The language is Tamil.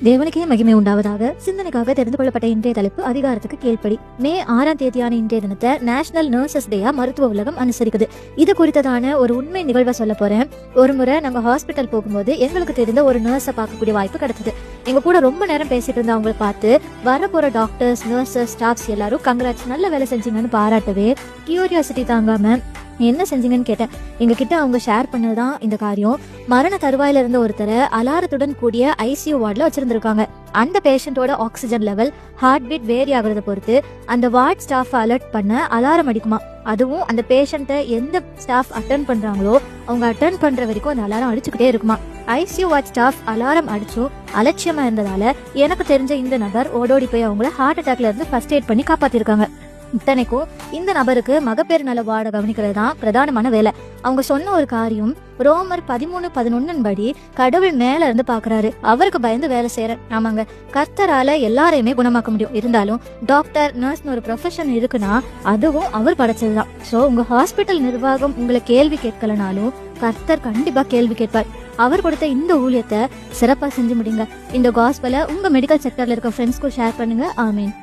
தேவனுக்கே மகிமை உண்டாவதாக. சிந்தனைக்காக தெரிந்து கொள்ளப்பட்ட இன்றைய தலைப்பு அதிகாரத்துக்கு கீழ்ப்படி. மே 6ஆம் தேதியான இன்றைய தினத்தை நேஷனல் நர்சஸ் டேயா மருத்துவ உலகம் அனுசரிக்குது. இது குறித்ததான ஒரு உண்மை நிகழ்வை சொல்ல போறேன். ஒரு முறை நாங்க ஹாஸ்பிட்டல் போகும்போது எங்களுக்கு தெரிந்த ஒரு நர்ஸை பார்க்கக்கூடிய வாய்ப்பு கிடைச்சது. எங்க கூட ரொம்ப நேரம் பேசிட்டு இருந்த அவங்களை பார்த்து வரப்போற டாக்டர்ஸ், நர்சஸ், ஸ்டாஃப்ஸ் எல்லாரும் கங்க்ராட்ஸ், நல்ல வேலை செஞ்சீங்கன்னு பாராட்டவே கியூரியாசிட்டி தாங்காம என்ன செஞ்சீங்கன்னு கேட்டேன். எங்ககிட்ட அவங்க ஷேர் பண்ணதுதான் இந்த காரியம். மரண தருவாயில இருந்த ஒருத்தரை அலாரத்துடன் கூடிய ஐசியூ வார்டில் வச்சிருந்திருக்காங்க. அந்த பேஷண்டோட oxygen level, heart beat vary ஆகுறத பொறுத்து அந்த வார்ட் ஸ்டாஃப் அலர்ட் பண்ண அலாரம் அடிக்குமா. அதுவும் அந்த பேஷண்ட்டை எந்த ஸ்டாஃப் அட்டென்ட் பண்றாங்களோ அவங்க அட்டென்ட் பண்ற வரைக்கும் அந்த அலாரம் அடிச்சுக்கிட்டே இருக்குமா. ஐசியூ வார்ட் ஸ்டாஃப் அலாரம் அடிச்சும் அலட்சியமா இருந்ததால எனக்கு தெரிஞ்ச இந்த நபர் ஓடோடி போய் அவங்கள ஹார்ட் அட்டாக்ல இருந்து ஃபர்ஸ்ட் எய்ட் பண்ணி காப்பாத்திருக்காங்க. இத்தனைக்கும் இந்த நபருக்கு மகப்பேறு நல வார்டை கவனிக்கிறது தான் பிரதானமான வேலை. அவங்க சொன்ன ஒரு காரியம் ரோமர் 13:11 படி கடவுள் மேல இருந்து பாக்குறாரு, அவருக்கு பயந்து வேலை செய்யற. ஆமாங்க, கர்த்தரால எல்லாரையுமே குணமாக்க முடியும். இருந்தாலும் டாக்டர், நர்ஸ்னு ஒரு ப்ரொஃபஷன் இருக்குன்னா அதுவும் அவர் படைச்சதுதான். ஸோ உங்க ஹாஸ்பிட்டல் நிர்வாகம் உங்களை கேள்வி கேட்கலனாலும் கர்த்தர் கண்டிப்பா கேள்வி கேட்பார். அவர் கொடுத்த இந்த ஊழியத்தை சிறப்பா செஞ்சு முடிங்க. இந்த காஸ்பலை உங்க மெடிக்கல் செக்டர்ல இருக்க ஃப்ரெண்ட்ஸ்க்கு ஷேர் பண்ணுங்க. ஆமீன்.